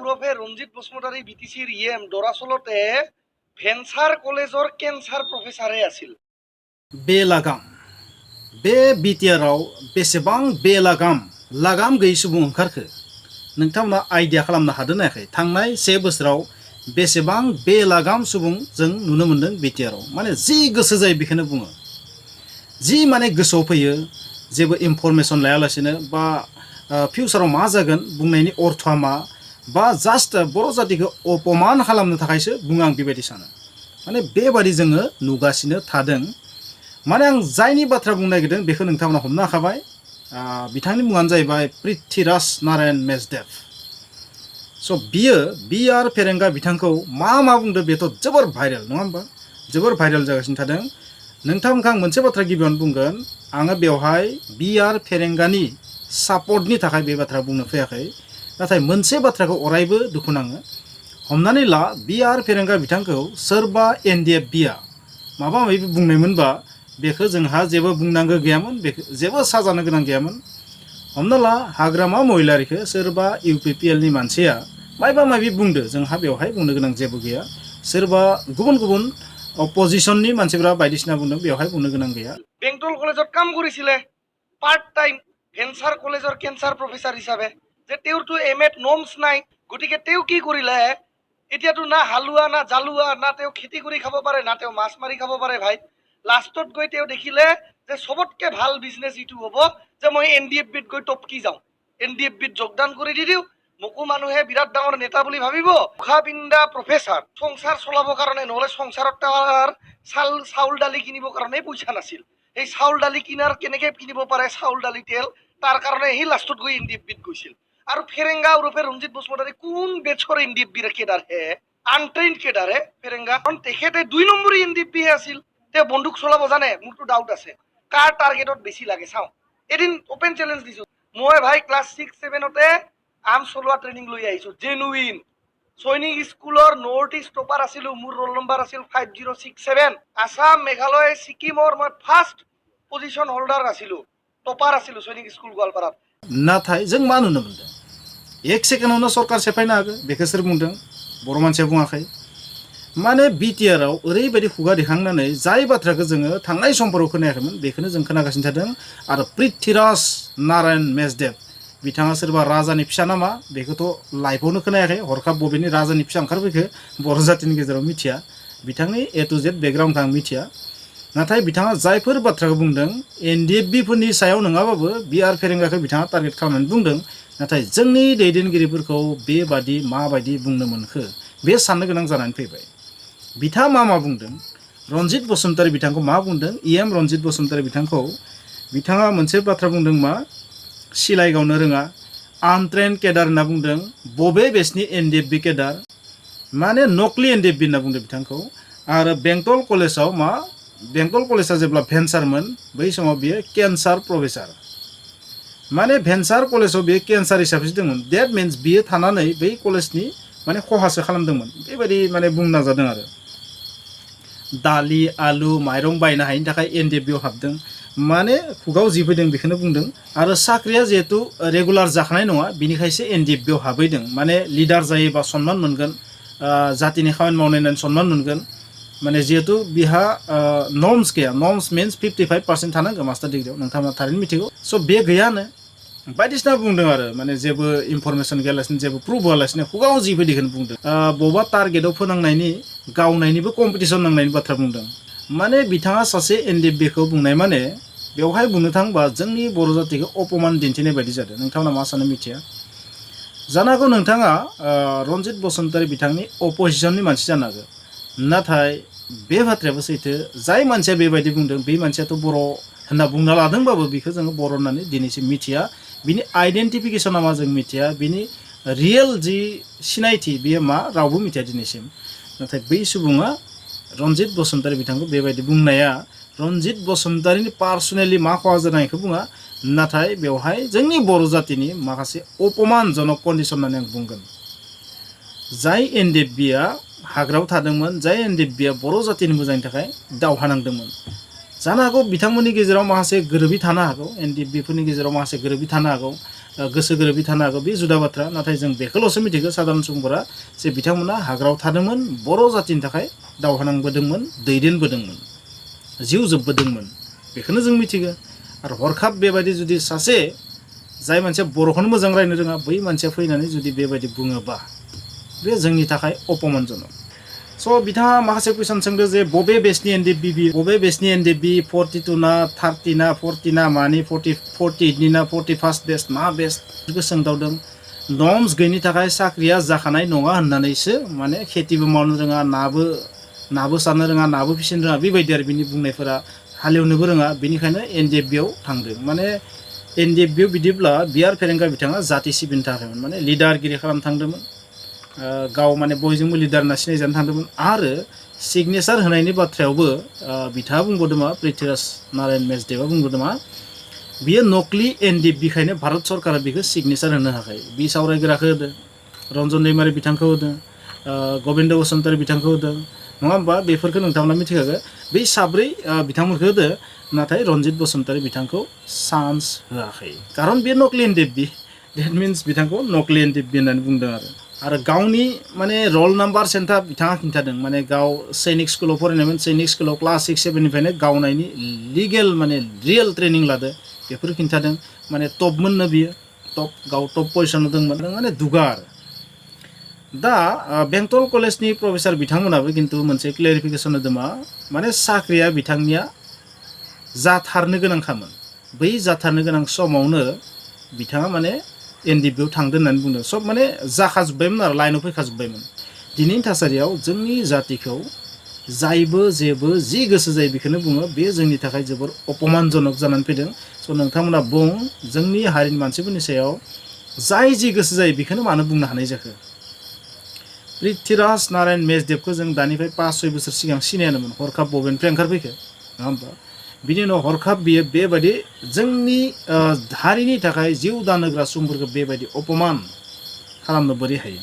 উরফে রঞ্জিত Basumatary বিটিসির EM দরাচলতে venture কলেজর cancer প্রফেসরে আছিল। बेलागाम बे बिटिआराव बेसेबां लागाम गैयै सुबुं ओंखारखो नोंथांमोना आइडिया खालामनो हादों ना हायाखै? थांनाय 1 बोसोराव बेसेबां बेलागाम सुबुं जों नुनो मोनदों बिटिआराव। माने जि गोसो जायो बेखौनो बुङो, जि माने गोसोआव फैयो, जेबो इनफरमेसन लायालासेनो बा फिउचाराव मा जागोन बुंनायनि अर्थआ मा बा जास्ट बर' जातिखौ अपमान खालामनो थाखायसो बुङो आं बेबायदि सानो। माने बेबादि जोङो नुगासिनो थादों। माने आं जायनि बाथ्रा बुंनो नागिरदों बेखौ नोंथांमोना हमनो हाखाबाय। बिथांनि मुङानो जाहैबाय पृथ्वीराज नारायण मेचदेव। स' बियो बिआर फेरेंगा बिथांखौ मा बुंदों बेथ' जोबोर भाइरेल नङा होमबा? जोबोर भाइरेल जागासिनो थादों। नोंथांमोनखौ आं मोनसे बाथ्रा गिबियावनो बुंगोन, आङो बेवहाय बिआर फेरेंगानि सापर्टनि थाखाय बे बाथ्रा बुंनो फैयाखै, नाथाय मोनसे बाथ्राखौ अरायबो दुखु नाङो। हमनानै ला बिआर फेरेंगा बिथांखौ सोरबा एनडिएफबिआ माबा माबि बुंनायमोनबा बेखौ जोंहा जेबो बुंनांगौ गैयामोन, बेखौ जेबो साजानो गोनां गैयामोन। हमना ला हाग्रामा महिलारिखौ सोरबा इउपिपिएलनि मानसिया मायबा माबि बुंदो, जोंहा बेवहाय बुंनो गोनां जेबो गैया। सोरबा गुबुन अपोजिशननि मानसिफोरा बायदिसिना बुंदों, बेवहाय बुंनो गोनां गैया। বেংটল কলেজত কাম কৰিছিলে পাৰ্ট টাইম ভেঞ্চাৰ কলেজৰ কেন্সাৰ প্ৰফেচাৰ হিচাপে। যে তেওঁৰতো এমএত নমছ নাই, গতিকে তেওঁ কি কৰিলে, এতিয়াতো না হালোৱা না জালুৱা, না তেওঁ খেতি কৰি খাব পাৰে, না তেওঁ মাছ মাৰি খাব পাৰে ভাই। লাষ্টত গৈ তেওঁ দেখিলে যে চবতকে ভাল বিজনেছ ইটো হ'ব যে মই এনডিএফবিত গৈ টপকি যাওঁ, এনডিএফবিত যোগদান কৰি দি দিওঁ, মোকো মানুহে বিৰাট ডাঙৰ নেতা বুলি ভাবিব। মুখা পিন্ধা প্ৰফেচাৰ সংসাৰ চলাবৰ কাৰণে, নহ'লে সংসাৰত তাৰ চাউল দালি কিনিবৰ কাৰণে পইচা নাছিল। এই চাউল দালি কেনেকে কিনিব পাৰে, চাউল দালি তেল, তাৰ কাৰণে সি লাষ্টত গৈ এনডিএফবিত গৈছিল। আৰু ফেৰেংগা উৰফে ৰঞ্জিত বসুমতাৰী কোন বেচৰ এনডিএফবিৰ কেডাৰ হে? আনট্ৰেইন কেডাৰ হে ফেৰেংগা। কাৰণ তেখেতে 2 নম্বৰী এনডিএফবি আছিল। তেওঁ বন্দুক চলাব জানে, মোৰতো ডাউট আছে। কাৰ টাৰ্গেটত বেছি লাগে চাওঁ। এদিন অপেন চেলেঞ্জ দিছো, মই ভাই ক্লাছ 6-7তে আৰ্ম চলোৱা ট্ৰেইনিং লৈ আহিছো, জেনুইন। সৈনিক স্কুলৰ নৰ্থ ইষ্ট টপাৰ আছিলো, মোৰ ৰোল নম্বৰ আছিল 5067। আসাম, মেঘালয়, ছিকিমৰ মই ফাৰ্ষ্ট পজিশন হোল্ডাৰ আছিলো, টপাৰ আছিলো সৈনিক স্কুল গোৱালপাৰাত। नाथाय जों मा नुनो मोनदों? 1 सेकेन्डआवनो सरकार सेफायनो हागौ, बेखौ सोर बुंदों? बर' मानसिया बुङाखै। माने बिटिआराव ओरैबायदि खुगा दिखांनानै जाय बाथ्राखौ जोङो थांनाय समफोराव खोनायाखैमोन बेखौनो जों खोनागासिनो थादों। आरो पृथ्वीराज नारायण मेचदेव बिथाङा सोरबा राजानि फिसा नामा बेखौथ' लाइफआवनो खोनायाखै। हरखाब बबेनि राजानि फिसा ओंखारफैखो बर' जातिनि गेजेराव मिथिया। बिथांनि ए टु जेड बेकग्राउन्डखौ आं मिथिया। नाथाय बिथाङा जायफोर बाथ्राखौ बुंदों एनडिएफबिफोरनि सायाव नङाबाबो बिआर फेरेंगाखौ बिथाङा टार्गेट खालामनानै बुंदों। नाथाय जोंनि दैदेनगिरिफोरखौ बेबादि माबायदि बुंनो मोनखो बे साननो गोनां जानानै फैबाय। बिथाङा मा बुंदों? रन्जित बसुमतारी बिथांखौ मा बुंदों? इएम रन्जित बसुमतारी बिथांखौ बिथाङा मोनसे बाथ्रा बुंदों, मा सिलाइ गावनो रोङा, आनट्रेन केडार होनना बुंदों। बबे बेसनि एनडिएफबि केडार? माने नकलि एनडिएफबि होनना बुंदों बिथांखौ। आरो बेंटल कलेजाव मा, बेंटल कलेजा जेब्ला भेन्सारमोन बै समाव बियो केन्सार प्रफेसार। माने भेन्सार कलेजाव बियो केन्सार हिसाबैसो दंमोन। डेट मिन्स बियो थानानै बै कलेजनि माने खहासो खालामदोंमोन, बेबायदि माने बुंना जादों। आरो दालि आलु माइरं बायनो हायिनि थाखाय एनडिएफबिआव हाबदों। माने खुगाव जि फैदों बेखौनो बुंदों। आरो साख्रिया जिहेतु रेगुलार जाखानाय नङा, बिनिखायसो एनडिएफबिआव हाबहैदों। माने लिडार जायोबा सनमान मोनगोन, जातिनि खामानि मावनाय होननानै सनमान मोनगोन। माने जिहेतु बिहा नर्म्स गैया। नर्म्स मिन्स 55% थानांगौ मास्टार डिग्रियाव, नोंथाङा थारैनो मिथिगौ। स' बे गैयानो बायदिसिना बुंदों। आरो माने जेबो इनफरमेसन गैयालासिनो, जेबो प्रुफ होआलासिनो खुगाव जि फैदिखौनो बुंदों। बबेबा टार्गेटआव फोनांनायनि गावनायनिबो कम्पिटिसन नांनायनि बाथ्रा बुंदों। माने बिथाङा सासे एनडिएफबिखौ बुंनाय माने बेवहाय बुंनो थाङोबा जोंनि बर' जातिखौ अपमान दिन्थिनाय बायदि जादों। नोंथांमोना मा सानो मिथिया। जानो हागौ नोंथाङा रन्जित बसुमतारी बिथांनि अपोजिशननि मानसि जानो हागौ, नाथाय बे बाथ्रायाबो सैथो। जाय मानसिया बेबायदि बुंदों बे मानसियाथ' बर' होनना बुंना लादोंबाबो बेखौ जोङो बर' होननानै दिनैसिम मिथिया। बिनि आइडेन्टिफिकेसना मा जों मिथिया, बिनि रियेल जि सिनायथि बेयो मा रावबो मिथिया दिनैसिम। नाथाय बै सुबुङा रन्जित बसुमतारी बिथांखौ बेबायदि बुंनाया रन्जित बसुमतारीनि पार्सनेलि मा खहा जादों बेखौ बुङा, नाथाय बेवहाय जोंनि बर' जातिनि माखासे अपमानजनक कन्डिसन होननानै आं बुंगोन। जाय एनडिएफबिआ हाग्रायाव थादोंमोन, जाय एनडिएफबिआ बर' जातिनि मोजांनि थाखाय दावहा नांदोंमोन, जानो हागौ बिथांमोननि गेजेराव माखासे गोरोबि थानो हागौ एनडिएफबिफोरनि गेजेराव माखासे गोरोबि थानो हागौ गोसो गोरोबि थानो हागौ बे जुदा बाथ्रा नाथाय जों बेखौल'सो मिथिगौ साधारन सुबुंफोरा जे बिथांमोना हाग्रायाव थादोंमोन बर' जातिनि थाखाय दावहा नांबोदोंमोन दैदेनबोदोंमोन जिउ जोबबोदोंमोन बेखौनो जों मिथिगौ आरो हरखाब बेबायदि जुदि सासे जाय मानसिया बर'खौनो मोजां रायनो रोङा बै मानसिया फैनानै जुदि बेबायदि बुङोबा बे जोंनि थाखाय अपमानजनक स' बिथाङा माखासे कुइसन सोंदों जे बबे बेचनि एनडिएफबि बबे बेचनि एनडिएफबि 42 ना 30 ना 40 ना मानि 48 ना 41 बेच मा बेच बेखौ सोंदावदों नर्म्स गैयिनि थाखाय साख्रिया जाखानाय नङा होननानैसो माने खेथिबो मावनो रोङा नाबो सारनो रोङा नाबो फिसिनो रोङा बेबायदि आरो बिनि बुंनायफोरा हालेवनोबो रोङा बेनिखायनो एनडिएफबियाव थांदों माने एनडिएफबियाव बिदिब्ला बिआर फेरेंगा बिथाङा जाति सिबिनो थाखायमोन माने लिडारगिरि खालामनो थांदोंमोन गाव माने बयजोंबो लिडार होनना सिनायजानो थांदोंमोन आरो सिगनेचार होनायनि बाथ्रायावबो बिथाङा बुंबोदों मा पृथ्वीराज नारायण मेचदेवा बुंबोदों मा बियो नकलि एनडिएफबिखायनो भारत सरकारा बेखौ सिगनेचार होनो हायाखै बि सावरायग्राखौ होदों रन्जन दैमारि बिथांखौ होदों गबिन्द बसुमतारी बिथांखौ होदों नङा होमबा बेफोरखौ नोंथांमोना मिथिखागो बै साब्रै बिथांमोनखौ होदो नाथाय रन्जित बसुमतारी बिथांखौ चान्स होआखै खारन बे नकलि एनडिएफबि डेट मिन्स बिथांखौ नकलि एनडिएफबि होननानै बुंदों आरो गावनि माने रल नाम्बार सेन्टार बिथाङा खिन्थादों माने गाव सैनिक स्कुलाव फरायनायमोन सैनिक स्कुलाव क्लास 6 7निफ्रायनो गावनायनि लिगेल माने रियेल ट्रेनिं लादो बेफोर खिन्थादों माने टपमोननो बियो गाव टप पजिसनाव दंमोन माने दुगार दा बेंटल कलेजनि प्रफेसर बिथांमोनाबो खिन्थु मोनसे क्लेरिफिकेसन होदों मा माने साख्रिया बिथांनिया जाथारनो गोनांखामोन बै जाथारनो गोनां समावनो बिथाङा माने एनडिएफबियाव थांदों होननानै बुंदों सब माने जाखाजोब्बायमोन आरो लाइनाव फैखाजोब्बायमोन दिनैनि थासारियाव जोंनि जातिखौ जायबो जेबो जि गोसो जायो बेखौनो बुङो बे जोंनि थाखाय जोबोर अपमानजनक जानानै फैदों स' नोंथांमोना बुं जोंनि हारिनि मानसिफोरनि सायाव जाय जि गोसो जायो बेखौनो मानो बुंनो हानाय जाखो पृथ्वीराज नारायण मेचदेवखौ जों दानिफ्राय 5-6 बोसोर सिगां सिनायानोमोन हरखाब बबेनिफ्राय ओंखारफैखो नङा होमबा बिनि उनाव हरखाब बियो बेबायदि जोंनि हारिनि थाखाय जिउ दानोग्रा सुबुंफोरखौ बेबायदि अपमान खालामनो बोरै हायो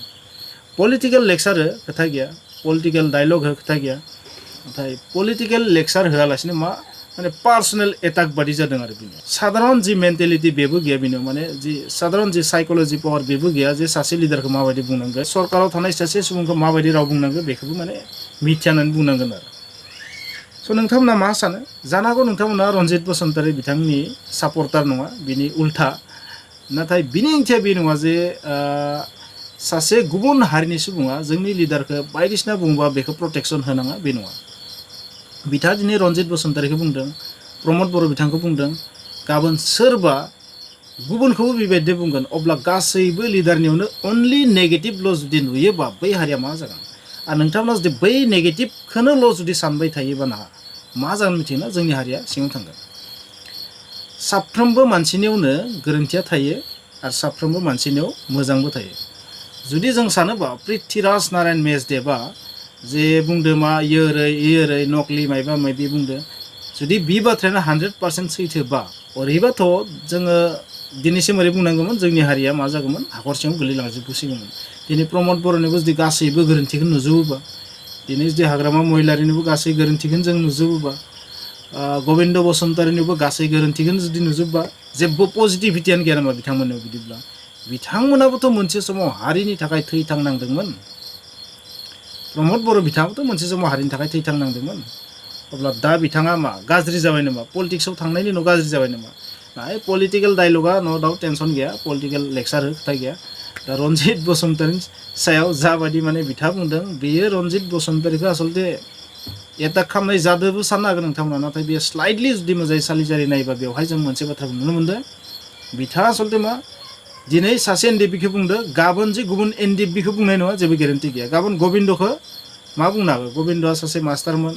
पलिटिकेल लेक्सार हो खोथा गैया पलिटिकेल डायलग हो खोथा गैया नाथाय पलिटिकेल लेक्सार होआलासिनो मा माने पार्सनेल एटाक बादि जादों आरो बेनो साधारन जि मेन्टेलिटि बेबो गैया बेनो माने जि साधारन जि साइकोलजि पावार बेबो गैया जे सासे लिडारखौ माबायदि बुंनांगौ सरकाराव थानाय सासे सुबुंखौ माबायदि राव बुंनांगौ बेखौबो माने मिथिया होननानै बुंनांगोन आरो स' नोंथांमोना मा सानो जानो हागौ नोंथांमोना रन्जित बसुमतारी बिथांनि सापर्टार नङा बिनि उल्था नाथाय बिनि ओंथिया बे नङा जे सासे गुबुन हारिनि सुबुङा जोंनि लिडारखौ बायदिसिना बुङोबा बेखौ प्रटेक्सन होनाङा बे नङा बिथाङा दिनै रन्जित बसुमतारीखौ बुंदों प्रमद बर' बिथांखौ बुंदों गाबोन सोरबा गुबुनखौबो बेबायदि बुंगोन अब्ला गासैबो लिडारनियावनो अनलि नेगेटिभल' जुदि नुयोबा बै हारिया मा जागोन आरो नोंथांमोना जुदि बै नेगेटिभखौनोल' जुदि सानबाय थायोबा ना मा जागोन मिथिगोना जोंनि हारिया सिङाव थांगोन साफ्रोमबो मानसिनियावनो गोरोन्थिया थायो आरो साफ्रोमबो मानसिनियाव मोजांबो थायो जुदि जों सानोबा पृथ्वीराज नारायण मेचदेवा जे बुंदो मा ओरै नकलि मायबा मायबि बुंदो जुदि बे बाथ्रायानो 100% सैथोबा ओरैबाथ' जोङो दिनैसिम ओरै बुंनांगौमोन जोंनि हारिया मा जागौमोन हाखर सिङाव गोलैलांजोबगौसिगौमोन दिनै प्रमद बर'निबो जुदि गासैबो गोरोन्थिखौ नुजोबोबा दिनै जुदि हाग्रामा महिलारिनिबो गासै गोरोन्थिखौनो जों नुजोबोबा गबिन्द बसुमतारीनिबो गासै गोरोन्थिखौनो जुदि नुजोबबा जेबो पजिटिभिटियानो गैया नामा बिथांमोननियाव बिदिब्ला बिथांमोनाबोथ' मोनसे समाव हारिनि थाखाय थैथांनांदोंमोन प्रमद बर' बिथाङाबोथ' मोनसे समाव हारिनि थाखाय थैथांनांदोंमोन अब्ला दा बिथाङा मा गाज्रि जाबाय नामा पलिटिक्सआव थांनायनि उनाव गाज्रि जाबाय नामा नाय पलिटिकेल डायलगा न' डाउट टेनसन गैया पलिटिकेल लेक्सार खोथा गैया दा रन्जित बसुमतारीनि सायाव जाबायदि माने बिथाङा बुंदों बेयो रन्जित बसुमतारीखौ आसलते एटाक खालामनाय जादोंबो साननो हागोन नोंथांमोना नाथाय बेयो स्लाइटलि जुदि मोजाङै सालिजारि नायोबा बेवहाय जों मोनसे बाथ्राखौ नुनो मोनदों बिथाङा आसलते मा दिनै सासे एनडिएफबिखौ बुंदों गाबोन जे गुबुन एनडिएफबिखौ बुंनाय नङा जेबो गेरेन्टि गैया गाबोन गबिन्दखौ मा बुंनो हागौ गबिन्दआ सासे मास्टारमोन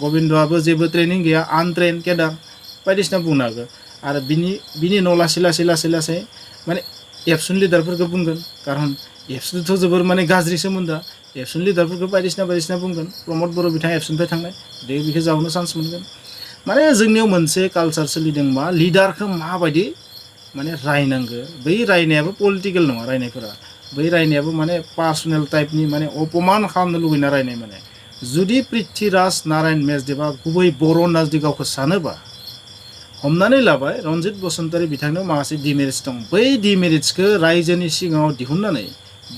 गबिन्दआबो जेबो ट्रेनिं गैया आनट्रेन केडार बायदिसिना बुंनो हागौ आरो बिनि उनाव लासै माने एबसुन लिडारफोरखौ बुंगोन खारन एबसुनथ' जोबोर माने गाज्रि सोमोन्दोआ एबसुन लिडारफोरखौ बायदिसिना बुंगोन प्रमद बर' बिथाङा एबसुनिफ्राय थांनाय बेखौ जावनो चान्स मोनगोन माने जोंनियाव मोनसे कालचार सोलिदों मा लिडारखौ माबायदि माने रायनांगौ बै रायनायाबो पलिटिकेल नङा रायनायफोरा बै रायनायाबो माने पार्सनेल टाइपनि माने अपमान खालामनो लुगैना रायनाय माने जुदि पृथ्वीराज नारायण मेचदेवा गुबै बर' होनना जुदि गावखौ सानोबा हमनानै लाबाय रन्जित बसुमतारी बिथांनियाव माखासे डिमेरिट्स दं बै डिमेरिट्सखौ रायजोनि सिगाङाव दिहुननानै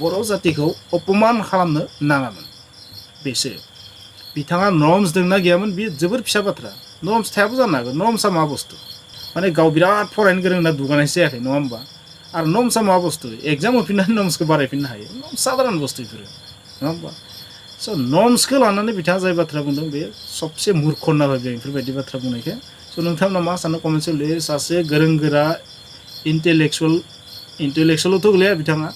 बर' जातिखौ अपमान खालामनो नाङामोन बेसो बिथाङा नर्म्स दंना गैयामोन बे जोबोर फिसा बाथ्रा नर्म्स थायाबो जानो हागौ नर्म्सआ मा बुस्थु माने गाव बिराद फरायनो गोरों होनना दुगानायसो जायाखै नङा होमबा आरो नर्म्सआ मा बुस्थु एग्जाम होफिननानै नर्म्सखौ बारायफिननो हायो नर्म्स साधारन बुस्थु बेफोरो नङा होमबा स' नर्म्सखौ लानानै बिथाङा जाय बाथ्रा बुंदों बे सबसे मुर्ख होनना भाबियो बेफोरबायदि बाथ्रा बुंनायखौ स' नोंथांमोना मा सानो कमेन्टआव लिरो सासे गोरों गोरा इन्टेलेक्सुवेलथ' गोलैया बिथाङा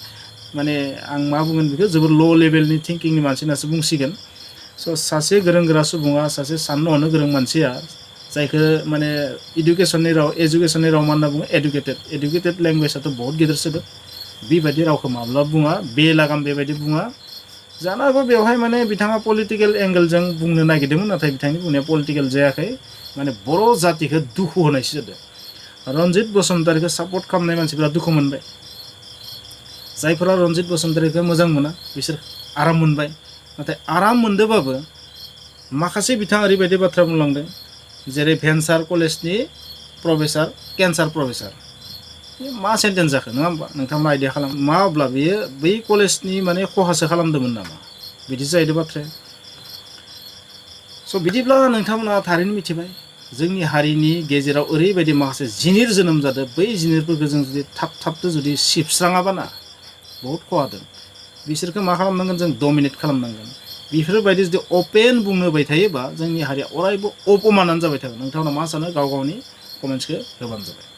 माने आं मा बुंगोन बेखौ जोबोर ल' लेभेलनि थिंकिंनि मानसि होननासो बुंसिगोन स' सासे गोरों गोरा सुबुङा सासे साननो हनो गोरों मानसिया जायखौ माने एजुकेसननि राव मा होनना बुङो एडुकेटेड लेंगुवेजआथ' बहुत गिदिर सोदोब बेबायदि रावखौ माब्लाबा बुङा बे लागाम बेबायदि बुङा जानो हागौ बेवहाय माने बिथाङा पलिटिकेल एंगेलजों बुंनो नागिरदोंमोन नाथाय बिथांनि बुंनाया पलिटिकेल जायाखै माने बर' जातिखौ दुखु होनायसो जादों रन्जित बसुमतारीखौ सापर्ट खालामनाय मानसिफोरा दुखु मोनबाय जायफोरा रन्जित बसुमतारीखौ मोजां मोना बिसोर आराम मोनबाय नाथाय आराम मोनदोंबाबो माखासे बिथाङा ओरैबायदि बाथ्रा बुंलांदों जेरै भेन्सार कलेजनि प्रफेसार केन्सार प्रफेसार मा सेन्टेन्स जाखो नङा होमबा नोंथांमोना आइडिया खालाम मा अब्ला बेयो बै कलेजनि माने खहासो खालामदोंमोन नामा बिदि जाहैदों बाथ्राया स' बिदिब्ला नोंथांमोना थारैनो मिथिबाय जोंनि हारिनि गेजेराव ओरैबायदि माखासे जिनिर जोनोम जादों बै जिनिरफोरखौ जों जुदि थाबनो जुदि सिबस्राङाबाना बहुत खहा दं बिसोरखौ मा खालामनांगोन जों डमिनेट खालामनांगोन बेफोरबायदि जुदि अपेन बुंनोबाय थायोबा जोंनि हारिया अरायबो अपमानानो जाबाय थागोन नोंथांमोना मा सानो गाव गावनि कमेन्ट्सखौ होबानो जाबाय